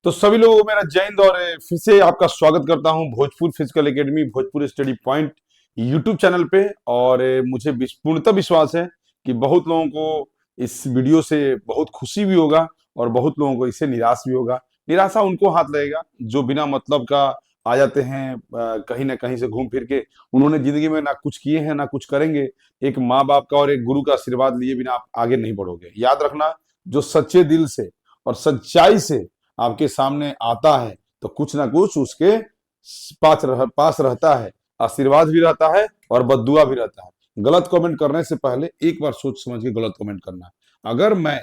तो सभी लोगों को मेरा जय हिंद और फिर से आपका स्वागत करता हूं Bhojpur physical academy Bhojpur study point YouTube channel पे। और मुझे पूर्णतः विश्वास है कि बहुत लोगों को इस वीडियो से बहुत खुशी भी होगा और बहुत लोगों को इससे निराश भी होगा। निराशा उनको हाथ लगेगा जो बिना मतलब का आ जाते हैं, कहीं ना कहीं से घूम फिर के। उन्होंने जिंदगी में ना कुछ किए हैं ना कुछ करेंगे। एक माँ बाप का और एक गुरु का आशीर्वाद लिए बिना आप आगे नहीं बढ़ोगे। याद रखना, जो सच्चे दिल से और सच्चाई से आपके सामने आता है तो कुछ ना कुछ उसके पास रहता है। आशीर्वाद भी रहता है और बद्दुआ भी रहता है। गलत कमेंट करने से पहले एक बार सोच समझ के गलत कमेंट करना। अगर मैं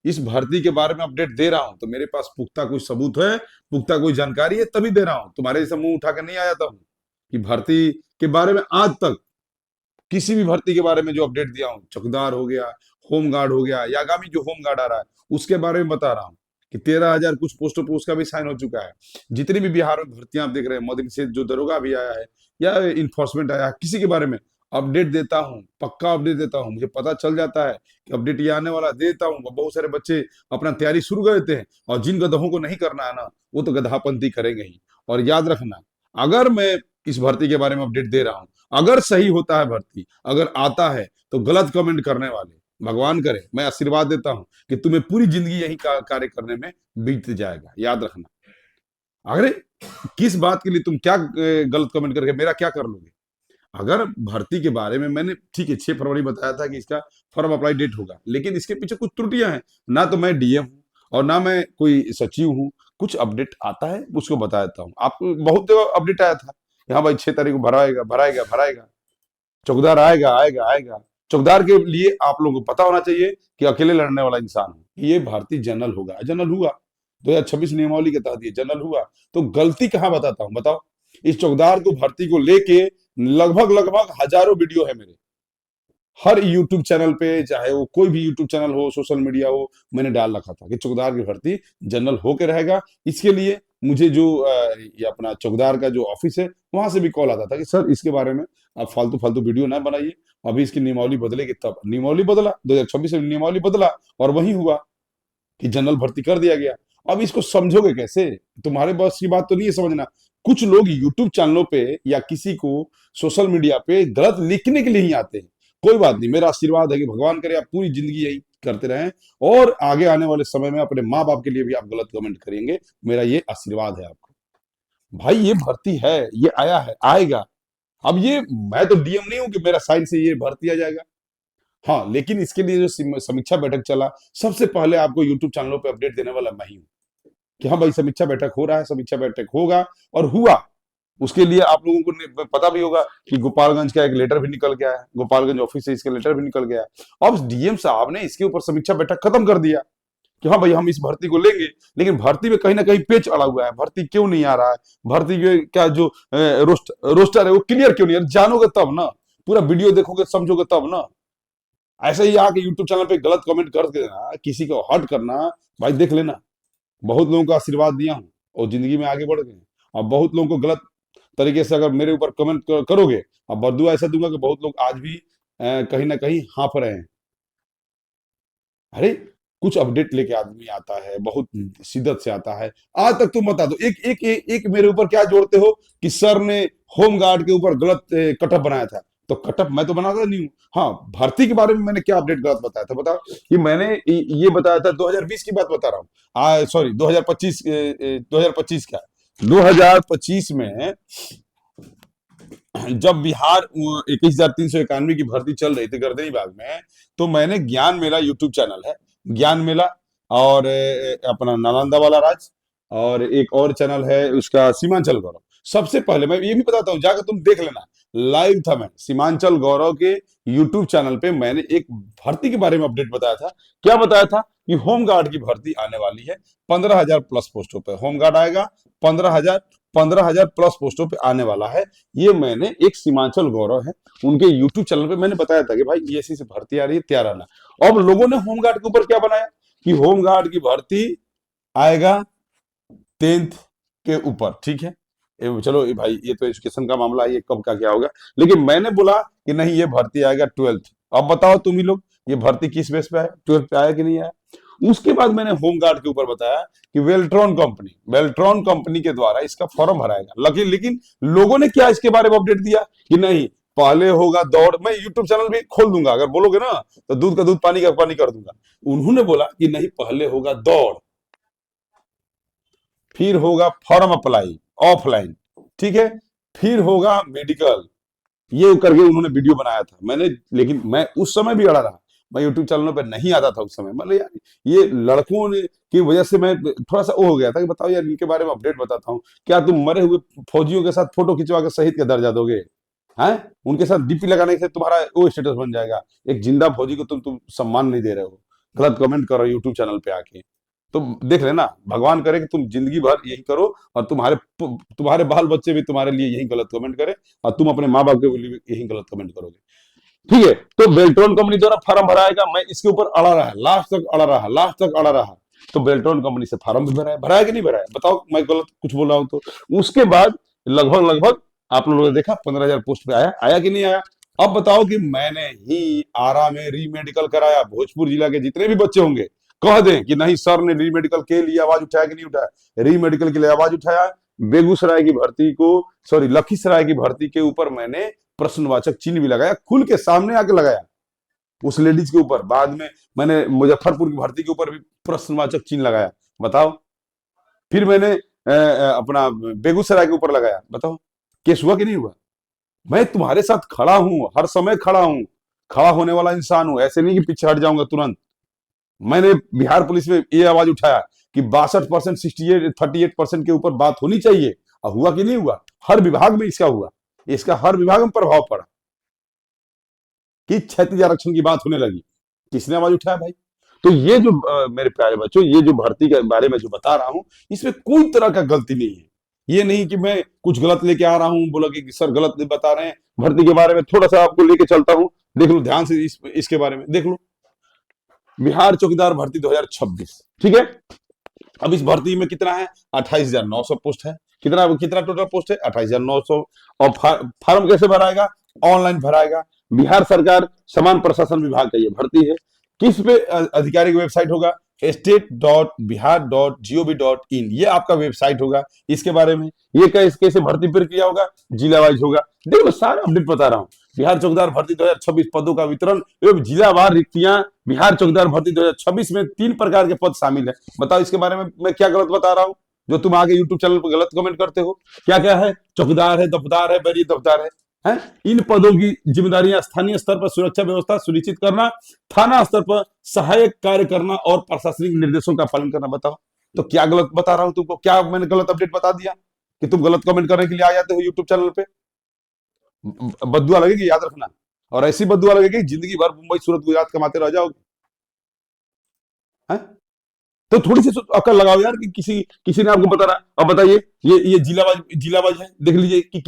इस भर्ती के बारे में अपडेट दे रहा हूं तो मेरे पास पुख्ता कोई सबूत है, पुख्ता कोई जानकारी है, तभी दे रहा हूं। तुम्हारे जैसे मुंह उठा कर नहीं आ जाता हूं कि भर्ती के बारे में आज तक किसी भी भर्ती के बारे में जो अपडेट दिया हूं, चौकीदार हो गया, होमगार्ड हो गया, या आगामी जो होमगार्ड आ रहा है उसके बारे में बता रहा हूं कि 13,000 कुछ पोस्टों पर उसका भी साइन हो चुका है। जितनी भी बिहार में भर्तियां आप देख रहे हैं, मदन से जो दरोगा भी आया है या इन्फोर्समेंट आया है, किसी के बारे में अपडेट देता हूँ, पक्का अपडेट देता हूँ। मुझे पता चल जाता है कि अपडेट ये आने वाला देता हूँ। बहुत सारे बच्चे अपना तैयारी शुरू कर देते हैं और जिन गधों को नहीं करना है ना, वो तो गधापंती करेंगे ही। और याद रखना, अगर मैं इस भर्ती के बारे में अपडेट दे रहा हूँ, अगर सही होता है भर्ती, अगर आता है, तो गलत कमेंट करने वाले भगवान करे, मैं आशीर्वाद देता हूं कि तुम्हें पूरी जिंदगी यही कार्य करने में बीत जाएगा। याद रखना, अगर किस बात के लिए तुम क्या गलत कमेंट करके मेरा क्या कर लोगे। अगर भर्ती के बारे में मैंने ठीक है 6 फरवरी बताया था कि इसका फॉर्म अप्लाई डेट होगा, लेकिन इसके पीछे कुछ त्रुटियां हैं। ना तो मैं डीएम हूं और ना मैं कोई सचिव हूं। कुछ अपडेट आता है उसको बता देता हूँ आपको। बहुत अपडेट आया था, हाँ भाई 6 तारीख को भराएगा भराएगा भराएगा, चौकीदार आएगा आएगा आएगा। चौकीदार के लिए आप लोगों को पता होना चाहिए कि अकेले लड़ने वाला इंसान हूं। ये भारतीय जनरल होगा, जनरल हुआ 2026 नियमावली के तहत, ये जनरल हुआ। तो गलती कहां बताता हूं, बताओ। इस चौकीदार को भर्ती को लेके लगभग लगभग हजारों वीडियो है मेरे, हर यूट्यूब चैनल पे, चाहे वो कोई भी यूट्यूब चैनल हो, सोशल मीडिया हो, मैंने डाल रखा था कि चौकीदार की भर्ती जनरल होके रहेगा। इसके लिए मुझे जो ये अपना चौकीदार का जो ऑफिस है वहां से भी कॉल आता था कि सर इसके बारे में आप फालतू फालतू वीडियो ना बनाइए, अभी इसकी नियमावली बदलेगी। तब नियमावली बदला, 2026 में नियमावली बदला और वही हुआ कि जनरल भर्ती कर दिया गया। अब इसको समझोगे कैसे? तुम्हारे बस की बात तो नहीं है समझना। कुछ लोग यूट्यूब चैनलों पे या किसी को सोशल मीडिया पे गलत लिखने के लिए ही आते हैं। कोई बात नहीं, मेरा आशीर्वाद है कि भगवान करे आप पूरी जिंदगी यही करते रहें और आगे आने वाले समय में अपने माँ बाप के लिए भी आप गलत कमेंट करेंगे। मेरा ये आशीर्वाद है आपको। भाई ये भर्ती है, ये आया है, आएगा। अब ये मैं तो डीएम नहीं हूं कि मेरा साइन से ये भर्ती आ जाएगा। हाँ, लेकिन इसके लिए जो समीक्षा बैठक चला, सबसे पहले आपको यूट्यूब चैनलों पे अपडेट देने वाला मैं ही हूँ कि हाँ भाई समीक्षा बैठक हो रहा है, समीक्षा बैठक होगा और हुआ। उसके लिए आप लोगों को पता भी होगा कि गोपालगंज का एक लेटर भी निकल गया है, गोपालगंज ऑफिस से इसका लेटर भी निकल गया है। अब डीएम साहब ने इसके ऊपर समीक्षा बैठक खत्म कर दिया कि हाँ भाई हम इस भर्ती को लेंगे। लेकिन भर्ती में कहीं ना कहीं पेच अड़ा हुआ है, भर्ती क्यों नहीं आ रहा है, भर्ती के क्या जो रोस्टर है वो क्लियर क्यों नहीं है? जानोगे तब ना, पूरा वीडियो देखोगे समझोगे तब ना। ऐसे ही आके यूट्यूब चैनल पे गलत कमेंट कर देना, किसी को हर्ट करना, भाई देख लेना। बहुत लोगों को आशीर्वाद दिया हूं और जिंदगी में आगे बढ़ गए। अब बहुत लोगों को गलत तरीके से अगर मेरे ऊपर कमेंट करोगे, अब बदुआ ऐसा दूंगा कि बहुत लोग आज भी कहीं ना कहीं हाँफ रहे हैं। अरे कुछ अपडेट लेके आदमी आता है, बहुत शिद्दत से आता है। आज तक तुम बता दो, एक मेरे ऊपर क्या जोड़ते हो कि सर ने होमगार्ड के ऊपर गलत कटअप बनाया था। तो कटअप मैं तो बनाता नहीं हूँ। हाँ, भर्ती के बारे में मैंने क्या अपडेट गलत बताया था बताओ? कि मैंने ये बताया था 2020 की बात बता रहा हूँ, सॉरी 2025, 2025 का 2025 में जब बिहार 21,391 की भर्ती चल रही थी गर्दनी बाग में, तो मैंने ज्ञान मेला यूट्यूब चैनल है, ज्ञान मेला, और अपना नालंदा वाला राज, और एक और चैनल है उसका सीमांचल गौरव। सबसे पहले मैं ये भी बताता हूँ, जाकर तुम देख लेना, लाइव था मैं सीमांचल गौरव के यूट्यूब चैनल पे। मैंने एक भर्ती के बारे में अपडेट बताया था। क्या बताया था? कि होमगार्ड की भर्ती आने वाली है, 15,000 प्लस पोस्टों पे होमगार्ड आएगा। 15,000 प्लस पोस्टों पे आने वाला है। ये मैंने एक सीमांचल गौरव है उनके यूट्यूब चैनल पे मैंने बताया था कि भाई ये ऐसी से भर्ती आ रही है, तैयार आना। अब लोगों ने होमगार्ड के ऊपर क्या बनाया कि होमगार्ड की भर्ती आएगा 10th के ऊपर। ठीक है, चलो भाई ये तो एजुकेशन का मामला है, ये कब का क्या होगा। लेकिन मैंने बोला कि नहीं, ये भर्ती आएगा 12th। अब बताओ तुम ही लोग, ये भर्ती किस बेस पे है? 12th पे आया कि नहीं आया? उसके बाद मैंने होमगार्ड के ऊपर बताया कि वेल्ट्रॉन कंपनी के द्वारा इसका फॉर्म भराएगा, लेकिन लोगों ने क्या इसके बारे में अपडेट दिया कि नहीं पहले होगा दौड़। मैं यूट्यूब चैनल भी खोल दूंगा, अगर बोलोगे ना तो दूध का दूध पानी का पानी कर दूंगा। उन्होंने बोला कि नहीं पहले होगा दौड़, फिर होगा फॉर्म अप्लाई ऑफलाइन, ठीक है, फिर होगा मेडिकल। ये करके उन्होंने वीडियो बनाया था मैंने, लेकिन मैं उस समय भी अड़ा रहा। मैं यूट्यूब चैनलों पे नहीं आता था उस समय। मतलब यार ये लड़कों ने की वजह से मैं थोड़ा सा वो हो गया था कि बताओ यार इनके बारे में अपडेट बताता हूँ, क्या तुम मरे हुए फौजियों के साथ फोटो खिंचवा के शहीद का दर्जा दोगे? हैं? उनके साथ डीपी लगाने से तुम्हारा वो स्टेटस बन जाएगा। एक जिंदा फौजी को तुम सम्मान नहीं दे रहे हो, गलत कमेंट कर रहे हो यूट्यूब चैनल पे आके। तो देख लेना, भगवान करे कि तुम जिंदगी भर यही करो और तुम्हारे बाल बच्चे भी तुम्हारे लिए यही गलत कमेंट करें और तुम अपने माँ बाप के लिए भी यही गलत कमेंट करोगे। ठीक है, तो बेल्ट्रॉन कंपनी द्वारा फार्म भराएगा। मैं इसके ऊपर अड़ा रहा, लास्ट तक अड़ा रहा। तो बेल्ट्रॉन कंपनी से फार्म भी भराया कि नहीं भराया? बताओ मैं गलत कुछ बोल रहा हूं तो। उसके बाद लगभग आप लोगों ने देखा 15,000 पोस्ट पे आया कि नहीं आया? अब बताओ कि मैंने ही आरा में री मेडिकल कराया। भोजपुर जिला के जितने भी बच्चे होंगे कह दें कि नहीं सर ने री मेडिकल के लिए आवाज उठाया कि नहीं उठाया? री मेडिकल के लिए आवाज उठाया। बेगूसराय की भर्ती को, सॉरी लखीसराय की भर्ती के ऊपर मैंने प्रश्नवाचक चिन्ह भी लगाया, खुल के सामने आके लगाया उस लेडीज के ऊपर। बाद में मैंने मुजफ्फरपुर की भर्ती के ऊपर भी प्रश्नवाचक चिन्ह लगाया, बताओ। फिर मैंने अपना बेगूसराय के ऊपर लगाया, बताओ केस हुआ कि नहीं हुआ? मैं तुम्हारे साथ खड़ा हूं, हर समय खड़ा हूं, खड़ा होने वाला इंसान हूं, ऐसे नहीं कि पीछे हट जाऊंगा तुरंत। मैंने बिहार पुलिस में ये आवाज उठाया कि 62%, 38% के ऊपर बात होनी चाहिए। और हुआ कि नहीं हुआ? हर विभाग में इसका हुआ, इसका हर विभाग में प्रभाव पड़ा कि क्षैतिज आरक्षण की बात होने लगी। किसने आवाज उठाया भाई? तो ये जो मेरे प्यारे बच्चों, ये जो भर्ती के बारे में जो बता रहा हूं, इसमें कोई तरह का गलती नहीं है। ये नहीं कि मैं कुछ गलत लेके आ रहा हूं, बोला कि सर गलत नहीं बता रहे हैं। भर्ती के बारे में थोड़ा सा आपको लेके चलता हूं, देख लो ध्यान से, इसके बारे में देख लो। बिहार चौकीदार भर्ती 2026, ठीक है। अब इस भर्ती में कितना है? 28,900 पोस्ट है। कितना कितना टोटल पोस्ट है? 28,900। और फार्म कैसे भराएगा? ऑनलाइन भराएगा। बिहार सरकार समान प्रशासन विभाग का ये भर्ती है। किस पे आधिकारिक वेबसाइट होगा? state.bihar.gov.in, ये आपका वेबसाइट होगा। इसके बारे में ये कैसे भर्ती प्रक्रिया होगा? जिला वाइज होगा। देखो सारा अपडेट बता रहा हूँ। बिहार चौकीदार भर्ती 2026 पदों का वितरण एवं जिलावार रिक्तियां। बिहार चौकीदार भर्ती 2026 में 3 प्रकार के पद शामिल है। बताओ इसके बारे में मैं क्या गलत बता रहा हूँ जो तुम आगे यूट्यूब चैनल पर गलत कमेंट करते हो? क्या क्या है? चौकीदार है, दफ्तार है, वरीय दफ्तार है। हैं? इन पदों की जिम्मेदारियां स्थानीय स्तर पर सुरक्षा व्यवस्था सुनिश्चित करना, थाना स्तर पर सहायक कार्य करना और प्रशासनिक निर्देशों का पालन करना। बताओ तो क्या गलत बता रहा हूं तुमको? क्या मैंने गलत अपडेट बता दिया कि तुम गलत कमेंट करने के लिए आ जाते हो यूट्यूब चैनल पे? बद्दुआ लगेगी, याद रखना। और ऐसी बद्दुआ लगेगी जिंदगी भर मुंबई सूरत गुजरात कमाते रह जाओगे। तो थोड़ी सी अकल लगाओ यार कि किसी ने आपको बता रहा। अब बताइए ये जिलावाज है, देख लीजिए कि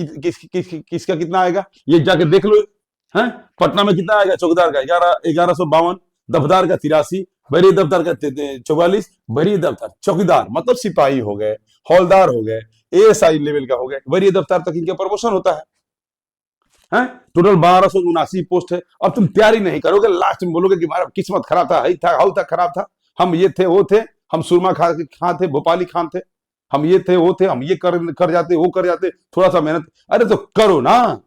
किसका कितना आएगा, ये जाके देख लो। हैं? पटना में कितना आएगा? चौकीदार का 1152, दफ्तार का 83, वरीय दफ्तार का 44। वरीय दफ्तार चौकीदार मतलब सिपाही हो गए, हौलदार हो गए, एएसआई लेवल का हो गए, वरीय दफ्तार तक इनका प्रमोशन होता है। टोटल 1279 पोस्ट है। अब तुम तैयारी नहीं करोगे, लास्ट में बोलोगे कि हमारा किस्मत खराब था, हाउ था, खराब था, हम ये थे वो थे, हम सुरमा खां थे, भोपाली खान थे, हम ये थे वो थे, हम ये कर जाते वो कर जाते, थोड़ा सा मेहनत। अरे तो करो ना,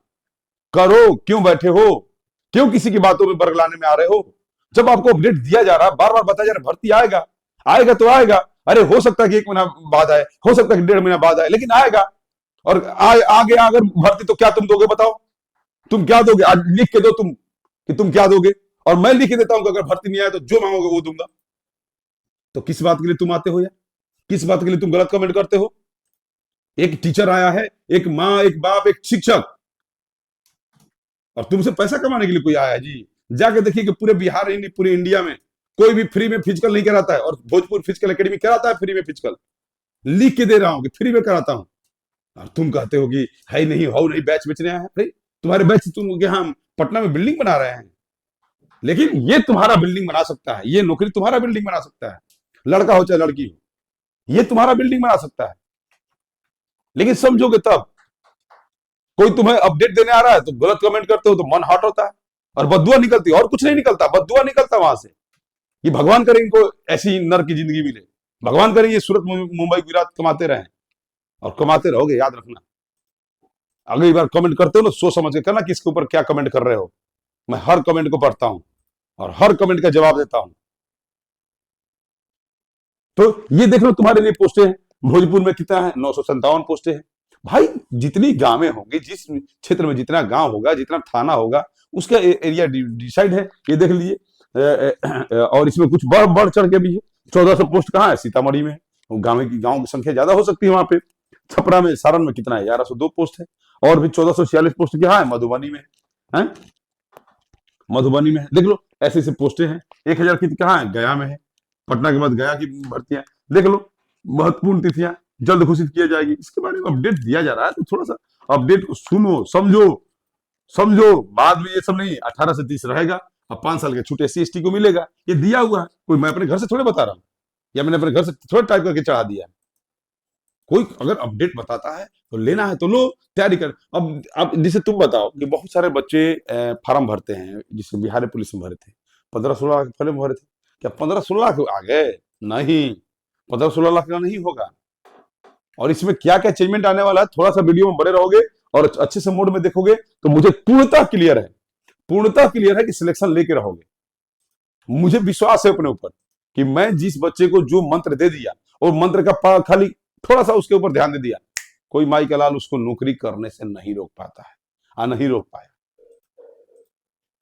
करो, क्यों बैठे हो? क्यों किसी की बातों में बरगलाने में आ रहे हो? जब आपको अपडेट दिया जा रहा, बार बार बताया जा रहा भर्ती आएगा, आएगा तो आएगा। अरे हो सकता है कि 1 महीना बाद आए, हो सकता है कि 1.5 महीना बाद आए, लेकिन आएगा। और आगे अगर भर्ती तो क्या तुम दोगे? बताओ तुम क्या दोगे? आज लिख के दो तुम कि तुम क्या दोगे, और मैं लिख के देता हूं कि अगर भर्ती नहीं आया तो जो मांगोगे वो दूंगा। तो किस बात के लिए तुम आते हो यार? किस बात के लिए तुम गलत कमेंट करते हो? एक टीचर आया है, एक माँ, एक बाप, एक शिक्षक, और तुमसे पैसा कमाने के लिए कोई आया है जी? जाके देखिए कि पूरे बिहार ही नहीं, पूरे इंडिया में कोई भी फ्री में फिजिकल नहीं कराता है, और भोजपुर फिजिकल एकेडमी कराता है फ्री में फिजिकल। लिख के दे रहा हूं कि फ्री में कराता हूं, और तुम कहते हो कि है नहीं, हो नहीं, बैच बेचने आया है। तुम्हारे बैच तुम हम पटना में बिल्डिंग बना रहे हैं, लेकिन ये तुम्हारा बिल्डिंग बना सकता है, ये नौकरी तुम्हारा बिल्डिंग बना सकता है, लड़का हो चाहे लड़की हो, ये तुम्हारा बिल्डिंग बना सकता है। लेकिन समझोगे तब। कोई तुम्हें अपडेट देने आ रहा है तो गलत कमेंट करते हो तो मन हॉट होता है और बद्दुआ निकलती है, और कुछ नहीं निकलता, बद्दुआ निकलता वहां से। ये भगवान करे इनको ऐसी नर की जिंदगी मिले, भगवान करे ये सूरत मुंबई गुजरात कमाते रहें और कमाते रहोगे, याद रखना। अगली बार कमेंट करते हो ना सोच समझ के करना किसके ऊपर क्या कमेंट कर रहे हो। मैं हर कमेंट को पढ़ता हूं और हर कमेंट का जवाब देता हूं। तो ये देख लो तुम्हारे लिए पोस्टें हैं, भोजपुर में कितना है, 957 पोस्टें हैं। भाई जितनी गांवें होंगी, जिस क्षेत्र में जितना गांव होगा, जितना थाना होगा, उसका एरिया डिसाइड है। ये देख लीजिए और इसमें कुछ बढ़ चढ़ के भी है। 1400 पोस्ट कहाँ है, सीतामढ़ी में है। गांव की संख्या ज्यादा हो सकती है वहां पे। छपरा में, सारण में कितना है, 1102 पोस्ट है। और भी 1446 पोस्ट क्या है, मधुबनी में है, मधुबनी में है। देख लो ऐसे ऐसे पोस्टें हैं। 1000 की कहाँ है, गया में है। पटना के बाद गया की भर्तियां देख लो। महत्वपूर्ण तिथियां जल्द घोषित किया जाएगी, इसके बारे में अपडेट दिया जा रहा है। तो थोड़ा सा अपडेट को सुनो, समझो। बाद में ये सब नहीं, 18 से 30 रहेगा। अब 5 साल के छूट SC ST को मिलेगा, ये दिया हुआ है। कोई मैं अपने घर से थोड़े बता रहा हूँ, या मैंने अपने घर से थोड़ा टाइप करके चढ़ा दिया है। कोई अगर अपडेट बताता है तो लेना है तो लो, तैयारी कर। अब जैसे तुम बताओ कि बहुत सारे बच्चे फार्म भरते हैं, जिसे बिहार पुलिस में भरे थे, 15-16 लाख फॉर्म भरे थे। क्या 15-16 लाख आ गए? नहीं, 15-16 लाख का नहीं होगा। और इसमें क्या क्या चेंजमेंट आने वाला है, थोड़ा सा वीडियो में बने रहोगे और अच्छे से मोड में देखोगे तो मुझे पूर्णतः क्लियर है कि सिलेक्शन लेके रहोगे। मुझे विश्वास है अपने ऊपर कि मैं जिस बच्चे को जो मंत्र दे दिया, और मंत्र का खाली थोड़ा सा उसके ऊपर ध्यान दे दिया, कोई माई का लाल उसको नौकरी करने से नहीं रोक पाता है, नहीं रोक पाया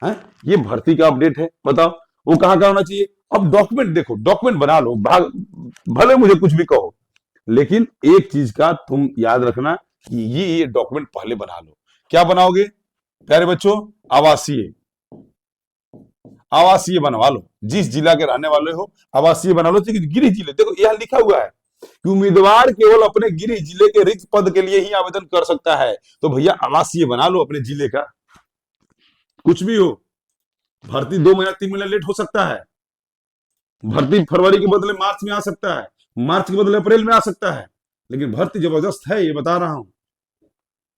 है। ये भर्ती का अपडेट है। बताओ वो कहां का होना चाहिए। अब डॉक्यूमेंट देखो, डॉक्यूमेंट बना लो, भले मुझे कुछ भी कहो, लेकिन एक चीज का तुम याद रखना कि ये डॉक्यूमेंट पहले बना लो। क्या बनाओगे प्यारे बच्चों? आवासीय बनवा लो। जिस जिला के रहने वाले हो आवासीय बना लो। गृह जिले, देखो यह लिखा हुआ है कि उम्मीदवार केवल अपने गृह जिले के रिक्त पद के लिए ही आवेदन कर सकता है। तो भैया आवासीय बना लो अपने जिले का। कुछ भी हो, भर्ती 2 महीना 3 महीना लेट हो सकता है। भर्ती फरवरी के बदले मार्च में आ सकता है, मार्च के बदले अप्रैल में आ सकता है, लेकिन भर्ती जबरदस्त है, ये बता रहा हूं।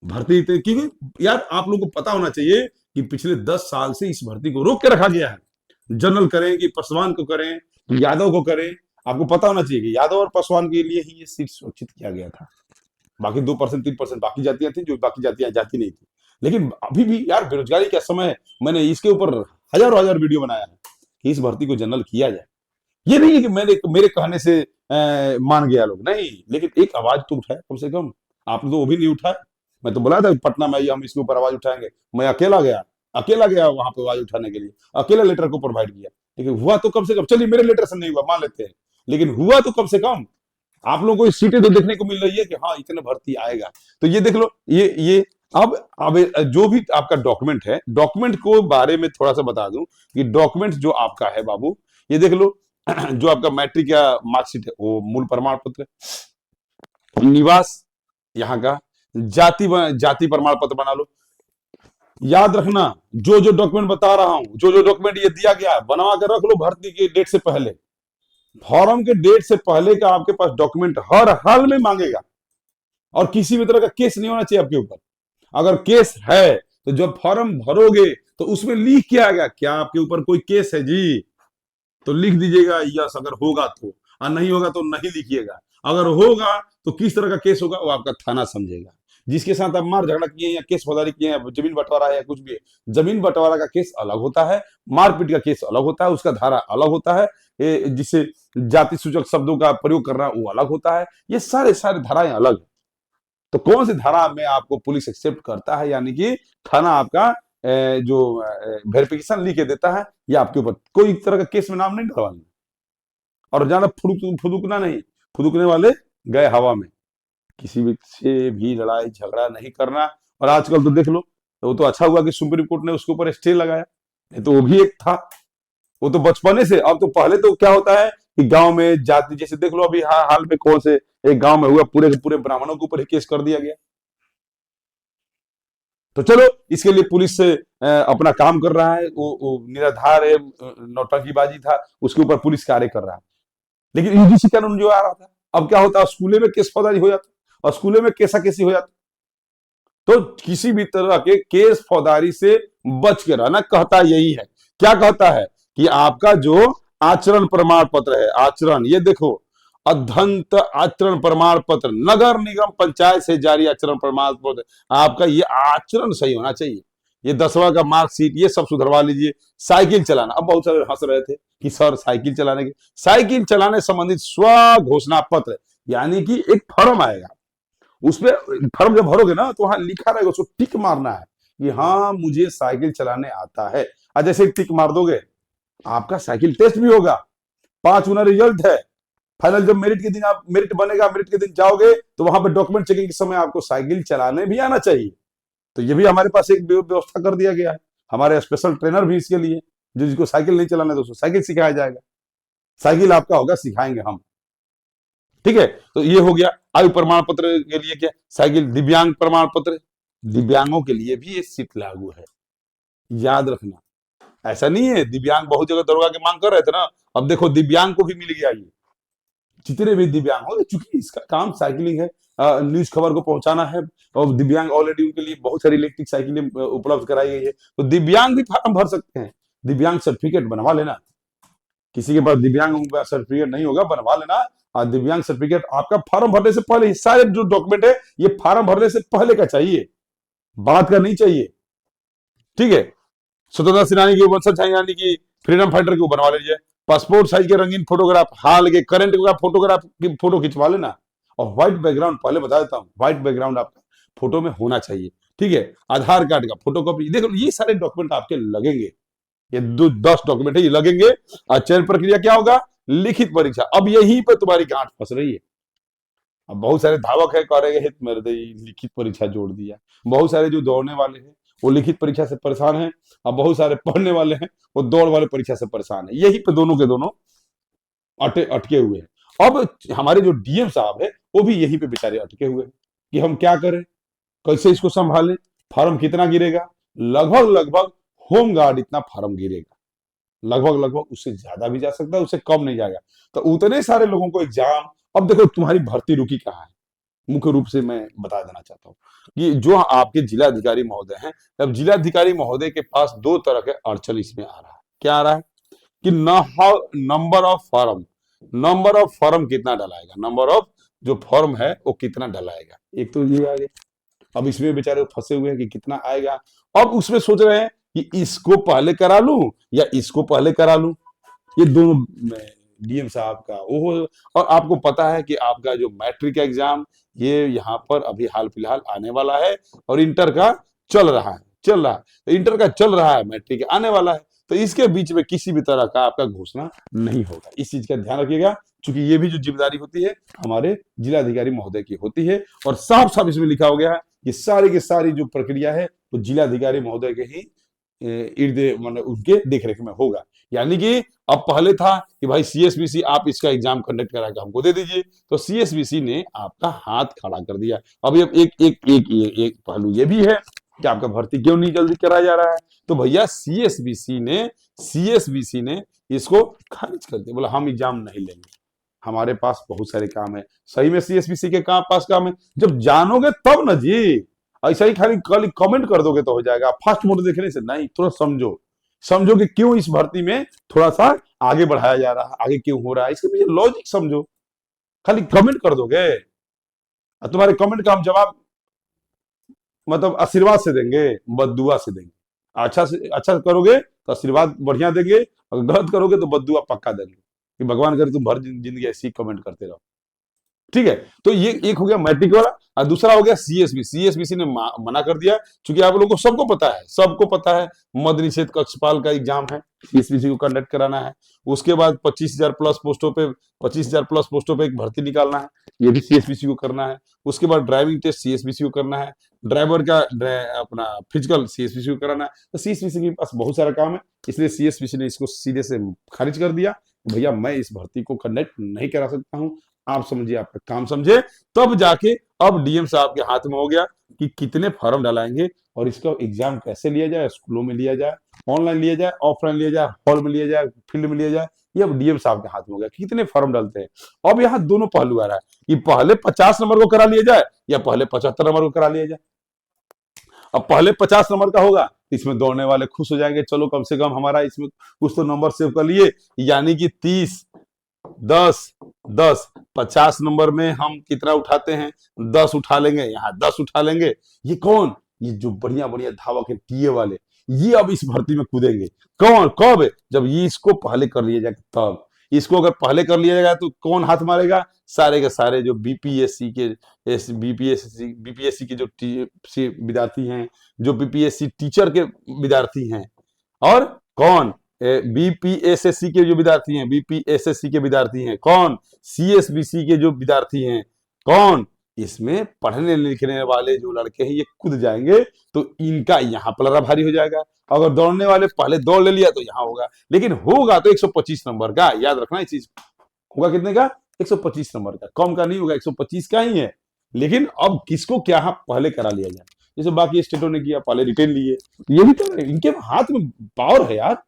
भर्ती क्योंकि यार आप लोगों को पता होना चाहिए कि पिछले 10 साल से इस भर्ती को रोक के रखा गया है। जनरल करें कि पासवान को करें, यादव को करें, आपको पता होना चाहिए कि यादव और पासवान के लिए ही ये सीट सुरक्षित किया गया था। बाकी 2% 3% बाकी जातियां थी, जो बाकी जातियां जाती नहीं थी। लेकिन अभी भी यार बेरोजगारी का समय है। मैंने इसके ऊपर हजार वीडियो बनाया है कि इस भर्ती को जनरल किया जाए। ये नहीं है कि मेरे कहने से मान गया लोग, नहीं, लेकिन एक आवाज तो उठाया कम से कम। आपने तो वो भी नहीं उठाया। मैं तो बोला था पटना में हम इसके ऊपर आवाज उठाएंगे। मैं अकेला गया वहां पे आवाज उठाने के लिए, अकेला लेटर को प्रोवाइड किया। लेकिन हुआ तो कम से कम, चलिए मेरे लेटर से नहीं हुआ मान लेते हैं, लेकिन हुआ तो कम से कम। आप लोगों को सीटें तो देखने को मिल रही है कि हाँ इतने भर्ती आएगा। तो ये देख लो, ये अब जो भी आपका डॉक्यूमेंट है, डॉक्यूमेंट को बारे में थोड़ा सा बता दूं कि डॉक्यूमेंट जो आपका है बाबू, ये देख लो जो आपका मैट्रिक या मार्कशीट है वो मूल प्रमाण पत्र, निवास यहाँ का, जाति प्रमाण पत्र बना लो। याद रखना जो डॉक्यूमेंट बता रहा हूं, जो डॉक्यूमेंट ये दिया गया है बनवा कर रख लो। भर्ती की डेट से पहले, फॉर्म के डेट से पहले का आपके पास डॉक्यूमेंट हर हाल में मांगेगा। और किसी भी तरह का केस नहीं होना चाहिए आपके ऊपर। अगर केस है तो जब फॉर्म भरोगे तो उसमें लिख के आएगा क्या आपके ऊपर कोई केस है जी, तो लिख दीजिएगा यस अगर होगा तो, और नहीं होगा तो नहीं लिखिएगा। अगर होगा तो किस तरह का केस होगा वो आपका थाना समझेगा। जिसके साथ आप मार झगड़ा किए या केस फौजदारी किए हैं, जमीन बंटवारा है या कुछ भी है, जमीन बंटवारा का केस अलग होता है, मारपीट का केस अलग होता है, उसका धारा अलग होता है, जिससे जाति सूचक शब्दों का प्रयोग करना वो अलग होता है। ये सारे धाराएं अलग है। तो कौन सी धारा में आपको पुलिस एक्सेप्ट करता है, यानी कि थाना आपका जो वेरिफिकेशन लिख के देता है, ये आपके ऊपर कोई तरह का केस में नाम नहीं डलवाना। और ज्यादा फुदुकना नहीं, फुदुकने वाले गए हवा में। किसी भी से भी लड़ाई झगड़ा नहीं करना। और आजकल तो देख लो, वो तो अच्छा हुआ कि सुप्रीम कोर्ट ने उसके ऊपर स्टे लगाया, नहीं तो वो भी एक था, वो तो बचपने से। अब तो पहले तो क्या होता है कि गांव में जाति, जैसे देख लो अभी हाल में कौन से एक गांव में हुआ, पूरे के पूरे ब्राह्मणों के ऊपर ही केस कर दिया गया। तो चलो इसके लिए पुलिस से अपना काम कर रहा है, वो निराधार है, नौटंकीबाजी था, उसके ऊपर पुलिस कार्य कर रहा है। लेकिन यूजीसी कानून जो आ रहा था, अब क्या होता है स्कूले में केस फौजदारी हो जाता, और स्कूले में केसा केसी हो जाता। तो किसी भी तरह के केस फौजदारी से बच के रहना कहता यही है। क्या कहता है कि आपका जो आचरण प्रमाण पत्र है, आचरण, ये देखो, अध्यंत आचरण प्रमाण पत्र, नगर निगम पंचायत से जारी आचरण प्रमाण पत्र। आपका ये आचरण सही होना चाहिए। ये 10वां का मार्कशीट ये सब सुधरवा लीजिए। साइकिल चलाना, अब बहुत सारे हंस रहे थे कि सर साइकिल चलाने के, साइकिल चलाने संबंधित स्व घोषणा पत्र, यानी कि एक फॉर्म आएगा, उसपे फॉर्म जब भरोगे ना तो वहां लिखा रहेगा, उसको टिक मारना है कि हाँ मुझे साइकिल चलाने आता है। और जैसे टिक मार दोगे, आपका साइकिल टेस्ट भी होगा, 5 गुना रिजल्ट है। फाइनल जब मेरिट के दिन आप, मेरिट बनेगा, मेरिट के दिन जाओगे तो वहां पर डॉक्यूमेंट चेकिंग के समय आपको साइकिल चलाने भी आना चाहिए। तो ये भी हमारे पास एक व्यवस्था कर दिया गया है, हमारे स्पेशल ट्रेनर भी इसके लिए, जो जिसको साइकिल नहीं चलाना है तो साइकिल सिखाया जाएगा, साइकिल आपका होगा, सिखाएंगे हम। ठीक है, तो ये हो गया। आयु प्रमाण पत्र के लिए क्या, साइकिल। दिव्यांग प्रमाण पत्र, दिव्यांगों के लिए भी ये सीट लागू है, याद रखना। ऐसा नहीं है, दिव्यांग बहुत जगह दरोगा की मांग कर रहे थे ना, अब देखो दिव्यांग को भी मिल गया ये, जितने भी दिव्यांग हो, चूंकि इसका काम साइकिलिंग है, न्यूज खबर को पहुंचाना है, और दिव्यांग ऑलरेडी उनके लिए बहुत सारी इलेक्ट्रिक साइकिलें उपलब्ध कराई गई है, तो दिव्यांग भी फॉर्म भर सकते हैं। दिव्यांग सर्टिफिकेट बनवा लेना, किसी के पास दिव्यांग सर्टिफिकेट नहीं होगा, बनवा लेना। और दिव्यांग सर्टिफिकेट आपका फॉर्म भरने से पहले, सारे जो डॉक्यूमेंट है ये फॉर्म भरने से पहले का चाहिए, बाद का नहीं चाहिए। ठीक है, स्वतंत्रता सेनानी के वंशज हैं, यानी कि फ्रीडम फाइटर को बनवा लीजिए। पासपोर्ट साइज के रंगीन फोटोग्राफ, हाल के करंट का फोटोग्राफ की फोटो खिंचवा लेना, और व्हाइट बैकग्राउंड, पहले बता देता हूं, व्हाइट बैकग्राउंड आपका फोटो में होना चाहिए। ठीक है, आधार कार्ड का फोटोकॉपी, देखो ये सारे डॉक्यूमेंट आपके लगेंगे, ये 10 डॉक्यूमेंट है, ये लगेंगे। और चयन प्रक्रिया क्या होगा, लिखित परीक्षा। अब यहीं पर तुम्हारी गांठ फंस रही है, अब बहुत सारे धावक है, कह रहे हैं मेरे दे लिखित परीक्षा जोड़ दिया। बहुत सारे जो दौड़ने वाले हैं वो लिखित परीक्षा से परेशान हैं, और बहुत सारे पढ़ने वाले हैं वो दौड़ वाले परीक्षा से परेशान है, यही पे दोनों के दोनों अटके हुए हैं। अब हमारे जो डीएम साहब है वो भी यही पे बेचारे अटके हुए हैं कि हम क्या करें, कैसे इसको संभालें। फार्म कितना गिरेगा, लगभग लगभग होम गार्ड इतना फार्म गिरेगा, लगभग लगभग, उससे ज्यादा भी जा सकता है, उससे कम नहीं जाएगा। तो उतने सारे लोगों को एग्जाम, अब देखो तुम्हारी भर्ती रुकी कहाँ है, मुख्य रूप से मैं बता देना चाहता हूँ कि जो आपके जिलाधिकारी महोदय हैं, अब जिलाधिकारी महोदय के पास 2 तरह के अड़चन इसमें आ रहा है। क्या आ रहा है कि number of form, number of form कितना डलाएगा, नंबर ऑफ जो फॉर्म है वो कितना डलाएगा, एक तो ये आ गया। अब इसमें बेचारे फंसे हुए हैं कि कितना आएगा। अब उसमें सोच रहे हैं कि इसको पहले करा लूं या इसको पहले करा लूं, ये दोनों डीएम साहब का वो। और आपको पता है कि आपका जो मैट्रिक का एग्जाम ये यहाँ पर अभी हाल फिलहाल आने वाला है, और इंटर का चल रहा है, तो इंटर का चल रहा है, मैट्रिक आने वाला है, तो इसके बीच में किसी भी तरह का आपका घोषणा नहीं होगा। इस चीज का ध्यान रखिएगा, क्योंकि ये भी जो जिम्मेदारी होती है हमारे जिलाधिकारी महोदय की होती है, और साफ साफ इसमें लिखा हो गया है कि सारी की सारी जो प्रक्रिया है वो जिलाधिकारी महोदय के ही इर्द मतलब उनके देखरेख में होगा। यानी कि अब पहले था कि भाई सीएसबीसी आप इसका एग्जाम कंडक्ट करा के हमको दे दीजिए, तो सीएसबीसी ने आपका हाथ खड़ा कर दिया। अभी अब एक पहलू ये भी है कि आपका भर्ती क्यों नहीं जल्दी कराया जा रहा है, तो भैया सीएसबीसी ने इसको खारिज कर दिया, बोला हम एग्जाम नहीं लेंगे, हमारे पास बहुत सारे काम है। सही में सीएसबीसी के पास काम है, जब जानोगे तब ना जी, ऐसा ही खाली कमेंट कर दोगे तो हो जाएगा। फास्ट मोड देखने से नहीं, थोड़ा समझो कि क्यों इस भर्ती में थोड़ा सा आगे बढ़ाया जा रहा है, आगे क्यों हो रहा है, इसके पीछे लॉजिक समझो। खाली कमेंट कर दोगे, तुम्हारे कमेंट का हम जवाब मतलब आशीर्वाद से देंगे, बददुआ से देंगे। अच्छा करोगे तो आशीर्वाद बढ़िया देंगे, अगर गलत करोगे तो बददुआ पक्का देंगे कि भगवान करे तुम भर जिंदगी ऐसी कमेंट करते रहो। ठीक है, तो ये एक हो गया मैट्रिक वाला, और दूसरा हो गया सीएसबीसी ने मना कर दिया, क्योंकि आप लोगों को सबको पता है मद निषेध कक्षपाल का एग्जाम है, सीएसबीसी को कंडक्ट कराना है। उसके बाद 25,000 प्लस पोस्टों पे एक भर्ती निकालना है, ये भी सीएसबीसी को करना है। उसके बाद ड्राइविंग टेस्ट सीएसबीसी को करना है, ड्राइवर का अपना फिजिकल सीएसबीसी को कराना है। तो सीएसबीसी के पास बहुत सारा काम है, इसलिए सीएसबीसी ने इसको सीधे से खारिज कर दिया, भैया मैं इस भर्ती को कंडक्ट नहीं करा सकता हूं, आप समझिए, आपका काम समझे। तब जाके अब डीएम साहब के हाथ में हो गया कि कितने फॉर्म डलाएंगे और इसका एग्जाम कैसे लिया जाए, स्कूलों में लिया जाए, ऑनलाइन लिया जाए, ऑफलाइन लिया जाए, हॉल में लिया जाए, फील्ड में लिया जाए, ये अब डीएम साहब के हाथ में हो गया कितने फॉर्म डालते हैं। अब यहाँ दोनों पहलू आ रहा है कि पहले 50 नंबर को करा लिया जाए या पहले 75 नंबर को करा लिया जाए। अब पहले 50 नंबर का होगा तो इसमें दौड़ने वाले खुश हो जाएंगे, चलो कम से कम हमारा इसमें कुछ तो नंबर सेव कर लिए, यानी कि 30, 10, 10, 50 नंबर में हम कितना उठाते हैं, 10 उठा लेंगे, यहाँ 10 उठा लेंगे। ये कौन, ये जो बढ़िया बढ़िया धावक है टीए वाले, ये अब इस भर्ती में कूदेंगे। कौन, कब, जब ये इसको पहले कर लिया जाएगा तब। इसको अगर पहले कर लिया जाएगा तो कौन हाथ मारेगा, सारे के सारे जो बीपीएससी के बीपीएससी के जो विद्यार्थी हैं, जो बीपीएससी टीचर के विद्यार्थी हैं, और कौन, बीपीएसएससी के जो विद्यार्थी हैं, बीपीएसएससी के विद्यार्थी हैं, कौन, सीएसबीसी के जो विद्यार्थी हैं, कौन, इसमें पढ़ने लिखने वाले जो लड़के हैं ये कूद जाएंगे, तो इनका यहाँ पलड़ा भारी हो जाएगा। अगर दौड़ने वाले पहले दौड़ ले लिया तो यहाँ होगा, लेकिन होगा तो 125 नंबर का, याद रखना ये चीज। होगा कितने का, 125 नंबर का, कम का नहीं होगा, 125 का ही है। लेकिन अब किसको क्या पहले करा लिया जाए, जैसे बाकी स्टेटों ने किया, पहले रिटेन लिए, तो ये भी तो इनके हाथ में पावर है यार।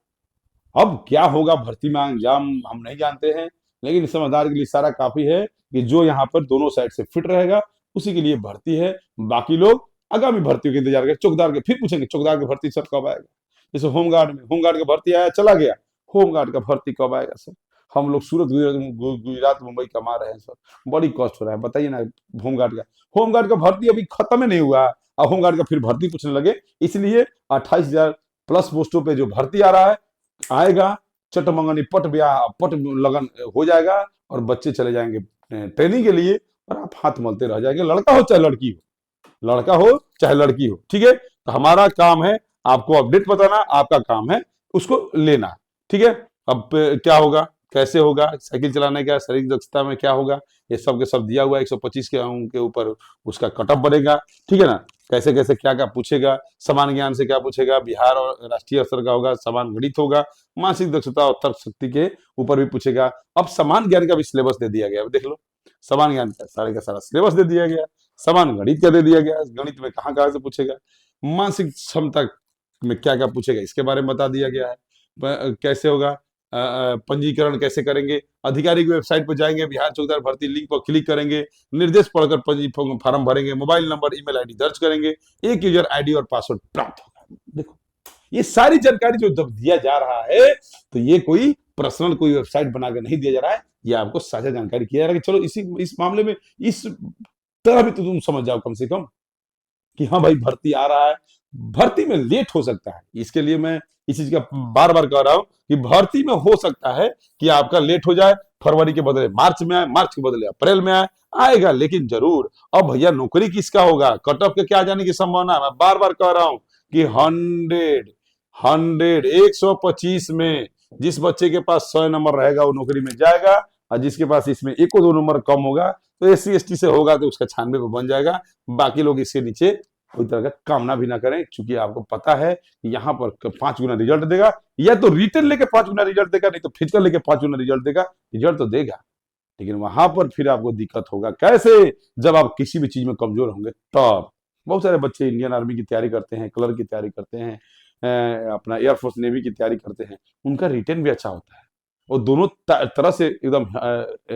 अब क्या होगा भर्ती में अंजाम हम नहीं जानते हैं, लेकिन समझदार के लिए सारा काफी है कि जो यहाँ पर दोनों साइड से फिट रहेगा उसी के लिए भर्ती है। बाकी लोग आगामी भर्तियों के इंतजार करें। चौकीदार के फिर पूछेंगे, चौकीदार की भर्ती सर कब आएगा, जैसे होमगार्ड में, होमगार्ड का भर्ती आया चला गया, होमगार्ड का भर्ती कब आएगा सर। हम लोग सूरत गुजरात मुंबई कमा रहे हैं सर, बड़ी कॉस्ट हो रहा है, बताइए ना। होमगार्ड का भर्ती अभी खत्म ही नहीं हुआ, अब होमगार्ड का फिर भर्ती पूछने लगे। इसलिए 28,000 प्लस पोस्टों पे जो भर्ती आ रहा है, आएगा, चटमंगनी पट ब्याह पट लगन हो जाएगा और बच्चे चले जाएंगे ट्रेनिंग के लिए, और आप हाथ मलते रह जाएंगे, लड़का हो चाहे लड़की हो, लड़का हो चाहे लड़की हो, ठीक है। तो हमारा काम है आपको अपडेट बताना, आपका काम है उसको लेना, ठीक है। अब क्या होगा, कैसे होगा, साइकिल चलाने का शारीरिक दक्षता में क्या होगा, ये सब के सब दिया हुआ है। 125 के ऊपर उसका कटअप बनेगा, ठीक है ना। कैसे कैसे क्या क्या पूछेगा, समान ज्ञान से क्या पूछेगा, बिहार और राष्ट्रीय स्तर का होगा, समान गणित होगा, मानसिक दक्षता और तर्क शक्ति के ऊपर भी पूछेगा। अब समान ज्ञान का भी सिलेबस दे दिया गया, देख लो, समान ज्ञान का सारा सिलेबस दे दिया गया, समान गणित का दे दिया गया, गणित में कहाँ कहाँ से पूछेगा, मानसिक क्षमता में क्या क्या पूछेगा इसके बारे में बता दिया गया है। कैसे होगा, पंजीकरण कैसे करेंगे, अधिकारी की वेबसाइट पर जाएंगे, बिहार चौकीदार भर्ती लिंक पर क्लिक करेंगे, निर्देश पढ़कर पंजी फॉर्म भरेंगे, मोबाइल नंबर ईमेल आईडी दर्ज करेंगे, एक यूजर आईडी और पासवर्ड प्राप्त होगा। देखो ये सारी जानकारी जो जब दिया जा रहा है, तो ये कोई पर्सनल कोई वेबसाइट बनाकर नहीं दिया जा रहा है, ये आपको साझा जानकारी किया जा रहा है कि चलो इस मामले में इस तरह भी तो तुम समझ जाओ कम से कम कि हाँ भाई भर्ती आ रहा है, भर्ती में लेट हो सकता है। इसके लिए मैं इस चीज का बार बार कह रहा हूं कि भर्ती में हो सकता है कि आपका लेट हो जाए, फरवरी के बदले मार्च में आए, मार्च के बदले अप्रैल में आएगा, लेकिन जरूर। अब भैया नौकरी किसका होगा, कट ऑफ के क्या जाने की संभावना है, मैं बार बार कह रहा हूं कि 125 में जिस बच्चे के पास 100 नंबर रहेगा वो नौकरी में जाएगा, और जिसके पास इसमें 1-2 नंबर कम होगा तो SC/ST से होगा तो उसका 96 पे बन जाएगा। बाकी लोग इसके नीचे कोई तरह का कामना भी ना करें, क्योंकि आपको पता है यहाँ पर 5 गुना रिजल्ट देगा, या तो रिटर्न लेके 5 गुना रिजल्ट देगा, नहीं तो फिजिकल लेके 5 गुना रिजल्ट देगा। रिजल्ट तो देगा, लेकिन वहां पर फिर आपको दिक्कत होगा। कैसे, जब आप किसी भी चीज में कमजोर होंगे तब। बहुत सारे बच्चे इंडियन आर्मी की तैयारी करते हैं, कलर की तैयारी करते हैं, अपना एयरफोर्स नेवी की तैयारी करते हैं, उनका रिटर्न भी अच्छा होता है, और दोनों तरह से एकदम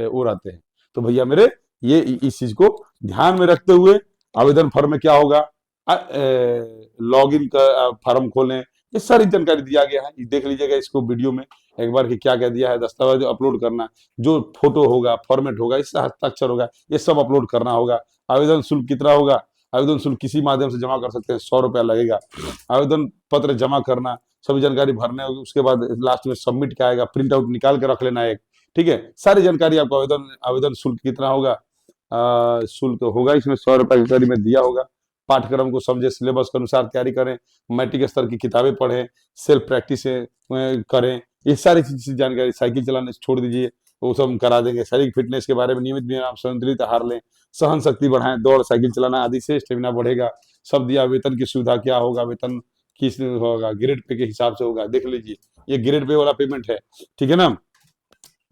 वो रहते हैं। तो भैया मेरे, ये इस चीज को ध्यान में रखते हुए आवेदन फॉर्म में क्या होगा, लॉगिन का फॉर्म खोलें, ये सारी जानकारी दिया गया है, देख लीजिएगा इसको वीडियो में एक बार कि क्या क्या दिया है। दस्तावेज अपलोड करना, जो फोटो होगा, फॉर्मेट होगा, इससे हस्ताक्षर होगा, ये सब अपलोड करना होगा। आवेदन शुल्क कितना होगा, आवेदन शुल्क किसी माध्यम से जमा कर सकते हैं, 100 रुपया लगेगा। आवेदन पत्र जमा करना, सभी जानकारी भरने होगी, उसके बाद लास्ट में सबमिट क्या आएगा, प्रिंट आउट निकाल के रख लेना एक, ठीक है। सारी जानकारी आपको आवेदन शुल्क कितना होगा, शुल्क होगा इसमें 100 रुपया के करीब में दिया होगा। पाठ्यक्रम को समझे, सिलेबस के अनुसार तैयारी करें, मैट्रिक स्तर की किताबें पढ़ें, सेल्फ प्रैक्टिस करें, ये सारी चीज जानकारी। साइकिल चलाने छोड़ दीजिए, वो सब हम करा देंगे। शारीरिक फिटनेस के बारे में नियमित व्यायाम, संतुलित आहार लें, सहन शक्ति बढ़ाएं, दौड़ साइकिल चलाना आदि से स्टेमिना बढ़ेगा। सब दिया। वेतन की सुविधा क्या होगा, वेतन किस होगा, ग्रेड पे के हिसाब से होगा, देख लीजिए, ये ग्रेड पे वाला पेमेंट है, ठीक है ना।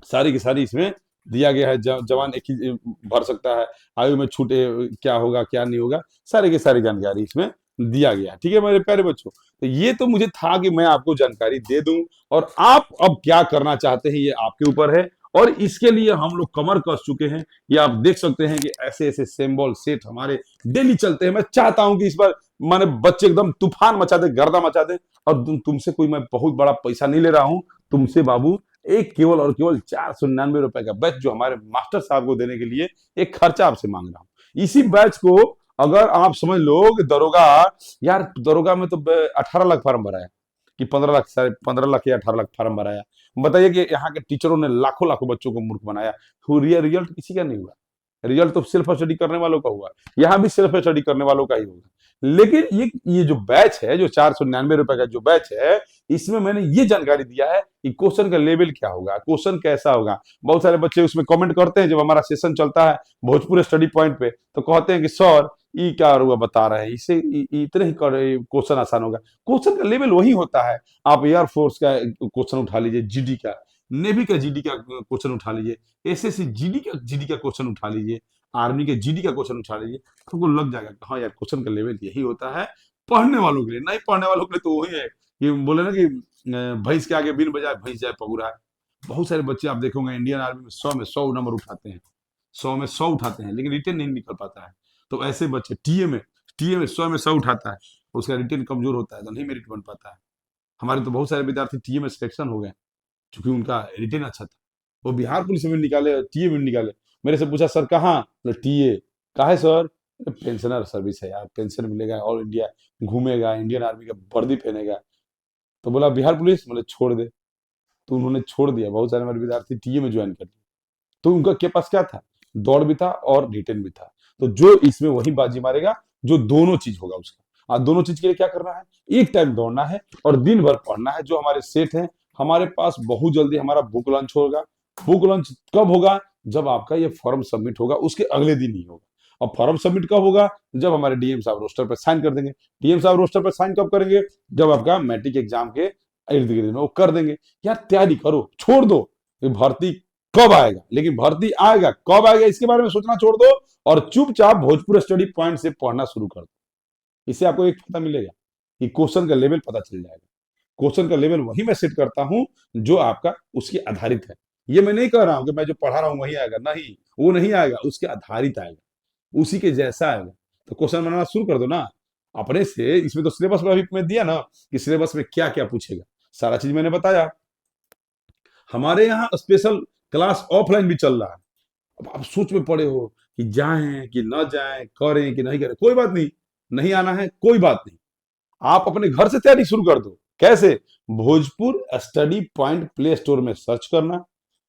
सारी की सारी इसमें दिया गया है। जवान एक ही भर सकता है, आयु में छूट क्या होगा क्या नहीं होगा, सारी की सारी जानकारी इसमें दिया गया, ठीक है मेरे प्यारे बच्चों। तो ये तो मुझे था कि मैं आपको जानकारी दे दूं, और आप अब क्या करना चाहते हैं ये आपके ऊपर है, और इसके लिए हम लोग कमर कस चुके हैं। ये आप देख सकते हैं कि ऐसे ऐसे सिंबल सेट हमारे डेली चलते हैं। मैं चाहता हूं कि इस बार माने बच्चे एकदम तूफान मचा दे, गर्दा मचा दे। और तुमसे कोई मैं बहुत बड़ा पैसा नहीं ले रहा हूं तुमसे बाबू। एक केवल और केवल 499 रुपए का बैच जो हमारे मास्टर साहब को देने के लिए एक खर्चा आपसे मांग रहा हूं। इसी बैच को अगर आप समझ लो कि दरोगा, यार दरोगा में तो 18 लाख फॉर्म भरा है कि 15 लाख, 15 लाख या 18 लाख फॉर्म भराया। बताइए कि यहाँ के टीचरों ने लाखों लाखों बच्चों को मूर्ख बनाया। रिजल्ट किसी का नहीं हुआ। रिजल्ट तो सेल्फ स्टडी करने वालों का हुआ। यहाँ भी सेल्फ स्टडी करने वालों का ही होगा। लेकिन ये जो बैच है, जो 499 रुपए का जो बैच है, इसमें मैंने ये जानकारी दिया है कि क्वेश्चन का लेवल क्या होगा, क्वेश्चन कैसा होगा। बहुत सारे बच्चे उसमें कमेंट करते हैं जब हमारा सेशन चलता है भोजपुर स्टडी पॉइंट पे, तो कहते हैं कि सर ये क्या हुआ बता रहे हैं, इसे इतने ही क्वेश्चन आसान होगा। क्वेश्चन का लेवल वही होता है। आप एयरफोर्स का क्वेश्चन उठा लीजिए, जीडी का, नेवी का जीडी का क्वेश्चन उठा लीजिए, एसएससी जीडी का क्वेश्चन उठा लीजिए, आर्मी के जीडी का क्वेश्चन उठा लीजिए, आपको लग जाएगा कि हाँ यार क्वेश्चन का लेवल यही होता है। पढ़ने वालों के लिए, नहीं पढ़ने वालों के लिए तो वही है। ये बोले ना कि भैंस के आगे बिन बजाए भैंस जाए पगुरा है। बहुत सारे बच्चे आप देखोगे इंडियन आर्मी में 100 नंबर उठाते हैं, 100 उठाते हैं, लेकिन रिटेन नहीं निकल पाता है। तो ऐसे बच्चे टीए में 100 उठाता है, उसका रिटेन कमजोर होता है तो नहीं मेरिट बन पाता है। हमारे तो बहुत सारे विद्यार्थी टीए में सिलेक्शन हो गए क्योंकि उनका रिटेन अच्छा था। वो बिहार पुलिस में निकाले, टीए में निकाले। मेरे से पूछा सर कहाँ, बोले टीए। काहे सर? पेंशनर सर्विस है यार, पेंशन मिलेगा, ऑल इंडिया घूमेगा, इंडियन आर्मी का वर्दी पहनेगा। तो बोला बिहार पुलिस, बोले छोड़ दे। तो उन्होंने छोड़ दिया। बहुत सारे हमारे विद्यार्थी टीए में ज्वाइन कर दिए। तो उनका के पास क्या था, दौड़ भी था और रिटेन भी था। तो जो इसमें वही बाजी मारेगा जो दोनों चीज होगा उसका। और दोनों चीज के लिए क्या करना है, एक टाइम दौड़ना है और दिन भर पढ़ना है। जो हमारे सेट है, हमारे पास बहुत जल्दी हमारा बुक लॉन्च होगा। बुक लॉन्च कब होगा? जब आपका ये फॉर्म सबमिट होगा उसके अगले दिन ही होगा। और फॉर्म सबमिट कब होगा? जब हमारे डीएम साहब रोस्टर पर साइन कर देंगे। डीएम साहब रोस्टर पर साइन कब करेंगे? जब आपका मैट्रिक एग्जाम के इर्द गिर्द में वो कर देंगे। यार तैयारी करो, छोड़ दो भर्ती कब आएगा, लेकिन भर्ती आएगा, कब आएगा इसके बारे में सोचना छोड़ दो और चुपचाप भोजपुर स्टडी पॉइंट से पढ़ना शुरू कर दो। इससे आपको एक पता मिलेगा कि क्वेश्चन का लेवल पता चल जाएगा। क्वेश्चन का लेवल वही मैं सेट करता हूं जो आपका उसके आधारित है। ये मैं नहीं कह रहा हूं कि मैं जो पढ़ा रहा हूं वही आएगा, नहीं, वो नहीं आएगा, उसके आधारित आएगा, उसी के जैसा आएगा। तो क्वेश्चन बनाना शुरू कर दो ना अपने से। इसमें तो सिलेबस में अभी मैं दिया ना कि सिलेबस में क्या क्या पूछेगा, सारा चीज मैंने बताया। हमारे यहाँ स्पेशल क्लास ऑफलाइन भी चल रहा है। अब आप सोच में पड़े हो कि जाएं कि न जाएं, करें कि नहीं करें। कोई बात नहीं, नहीं आना है कोई बात नहीं, आप अपने घर से तैयारी शुरू कर दो। कैसे? Bhojpur study point play store में सर्च करना,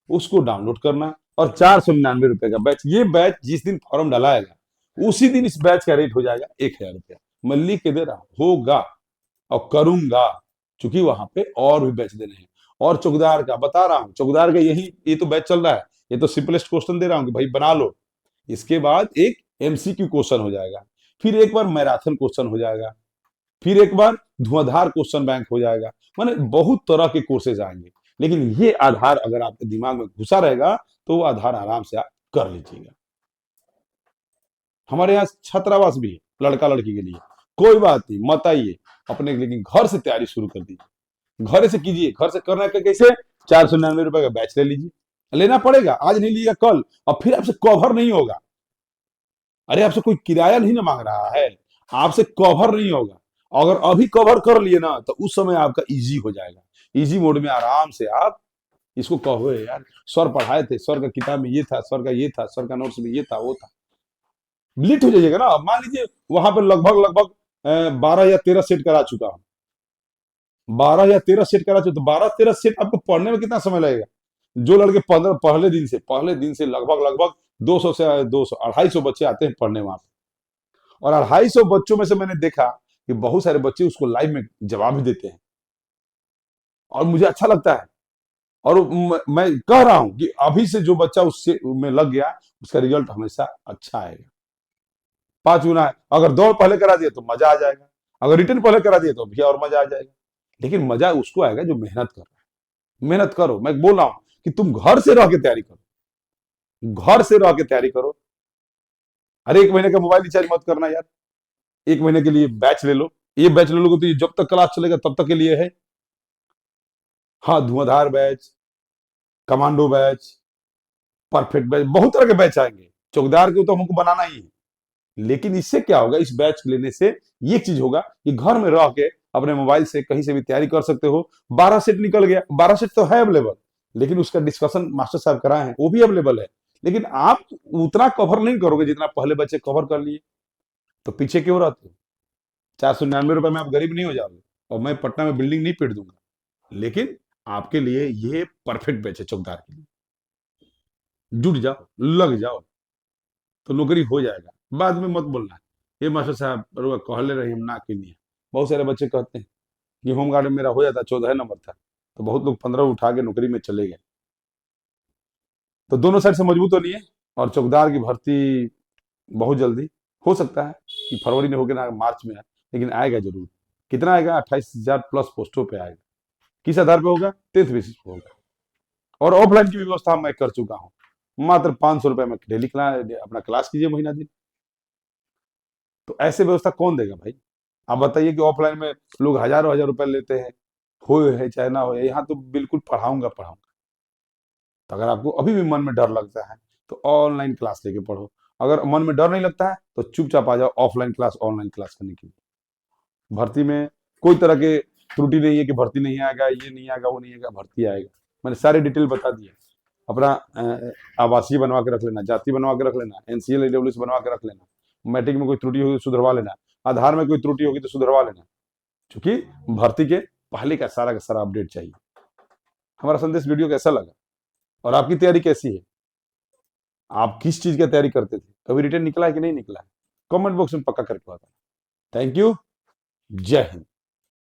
उसको डाउनलोड करना और 499 रुपए का बैच। ये बैच जिस दिन फॉर्म डलाएगा उसी दिन इस बैच का रेट हो जाएगा 1000 रुपया। मैं लिख के दे रहा हूं, होगा और करूंगा, क्योंकि वहां पे और भी बैच देने हैं। और चौकीदार का बता रहा हूं, चौकीदार का यही ये तो बैच चल रहा है। ये तो सिंपलेस्ट क्वेश्चन दे रहा हूं कि भाई बना लो। इसके बाद एक एमसीक्यू क्वेश्चन हो जाएगा, फिर एक बार मैराथन क्वेश्चन हो जाएगा, फिर एक बार धुआंधार क्वेश्चन बैंक हो जाएगा। माने बहुत तरह के कोर्सेज आएंगे। लेकिन ये आधार अगर आपके दिमाग में घुसा रहेगा तो वो आधार आराम से आप कर लीजिएगा। हमारे यहाँ छात्रावास भी है लड़का लड़की के लिए। कोई बात नहीं, मत आइए अपने, लेकिन घर से तैयारी शुरू कर दीजिए। घर से कीजिए। घर से करना है कैसे? 499 रुपए का बैच ले लीजिए। लेना पड़ेगा, आज नहीं लिया कल, और फिर आपसे कवर नहीं होगा। अरे आपसे कोई किराया नहीं ना मांग रहा है, आपसे कवर नहीं होगा। अगर अभी कवर कर लिए ना तो उस समय आपका इजी हो जाएगा। इजी मोड में आराम से आप इसको कहो यार सर पढ़ाए थे, सर का किताब में ये था, सर का ये था, सर का नोट्स में ये था, वो था। लेट हो जाइएगा ना। मान लीजिए वहां पर लगभग लगभग 12 या 13 सेट करा चुका हूं, 12 या 13 सेट करा चुका, तो 12 13 सेट आपको पढ़ने में कितना समय लगेगा? जो लड़के पहले दिन से लगभग लगभग 200 से 200 250 बच्चे आते हैं पढ़ने वहां पे। और 250 बच्चों में से मैंने देखा कि बहुत सारे बच्चे उसको लाइव में जवाब भी देते हैं और मुझे अच्छा लगता है। और मैं कह रहा हूं कि अभी से जो बच्चा उससे में लग गया उसका रिजल्ट हमेशा अच्छा आएगा। 5 गुना है। अगर दौड़ पहले करा दिया तो मजा आ जाएगा, अगर रिटर्न पहले करा दिया तो भी और मजा आ जाएगा। लेकिन मजा उसको आएगा जो मेहनत कर रहा है। मेहनत करो, मैं बोल रहा हूं कि तुम घर से रह के तैयारी करो, घर से रह के तैयारी करो। हर एक महीने का मोबाइल रिचार्ज मत करना यार। एक महीने के लिए बैच ले लो। ये बैच ले लोगे तो ये जब तक क्लास चलेगा तब तक के लिए है। हाँ, धुआंधार batch, commando batch, perfect batch, बहुत तरह के बैच आएंगे, चौकीदार को तो हमको बनाना ही है। लेकिन इससे क्या होगा, इस बैच लेने से ये चीज होगा कि घर में रह के अपने मोबाइल से कहीं से भी तैयारी कर सकते हो। 12 सेट निकल गया, 12 सेट तो है अवेलेबल, लेकिन उसका डिस्कशन मास्टर साहब कराए हैं वो भी अवेलेबल है। लेकिन आप उतना कवर नहीं करोगे जितना पहले बच्चे कवर कर लिए, तो पीछे क्यों रहते हो? 499 रुपए में आप गरीब नहीं हो जाओगे, और मैं पटना में बिल्डिंग नहीं पीट दूंगा। लेकिन आपके लिए ये परफेक्ट बैच है चौकीदार के लिए। जुट जाओ, लग जाओ, तो नौकरी हो जाएगा। बाद में मत बोलना ये मास्टर साहब रुआ कहले रही हम ना के लिए। बहुत सारे बच्चे कहते हैं कि होमगार्ड में मेरा हो जाता, 14 नंबर था, तो बहुत लोग 15 उठा के नौकरी में चले गए। तो दोनों साइड से मजबूत होनी है। और चौकीदार की भर्ती बहुत जल्दी हो सकता है कि फरवरी में होकर ना मार्च में आए, लेकिन आएगा जरूर। कितना आएगा? 28,000 प्लस पोस्टों पे आएगा। किस आधार पे होगा? 10th बेसिस पे होगा। और ऑफलाइन की व्यवस्था मैं कर चुका हूँ, मात्र 500 रुपए में डेली क्लास, अपना क्लास कीजिए महीना दिन। तो ऐसे व्यवस्था कौन देगा भाई? आप बताइए कि ऑफलाइन में लोग हजारों हजार रुपए लेते हैं, हो है चाहे ना हो, यहाँ तो बिल्कुल पढ़ाऊंगा पढ़ाऊंगा। तो अगर आपको अभी भी मन में डर लगता है तो ऑनलाइन क्लास लेके पढ़ो। अगर मन में डर नहीं लगता है तो चुपचाप आ जाओ ऑफलाइन क्लास, ऑनलाइन क्लास करने के लिए। भर्ती में कोई तरह के त्रुटि नहीं है कि भर्ती नहीं आएगा, ये नहीं आएगा, वो नहीं आएगा, भर्ती आएगा। मैंने सारी डिटेल बता दी है। अपना आवासीय बनवा के रख लेना, जाति बनवा के रख लेना, एनसीएल ईडब्ल्यूएस बनवा के रख लेना, मैट्रिक में कोई त्रुटि होगी तो सुधरवा लेना, आधार में कोई त्रुटि होगी तो सुधरवा लेना, क्योंकि भर्ती के पहले का सारा अपडेट चाहिए। हमारा संदेश वीडियो कैसा लगा और आपकी तैयारी कैसी है? आप किस चीज की तैयारी करते थे? कभी रिटर्न निकला है कि नहीं निकला है? कमेंट बॉक्स में पक्का करके बताना। Thank you. जय हिंद।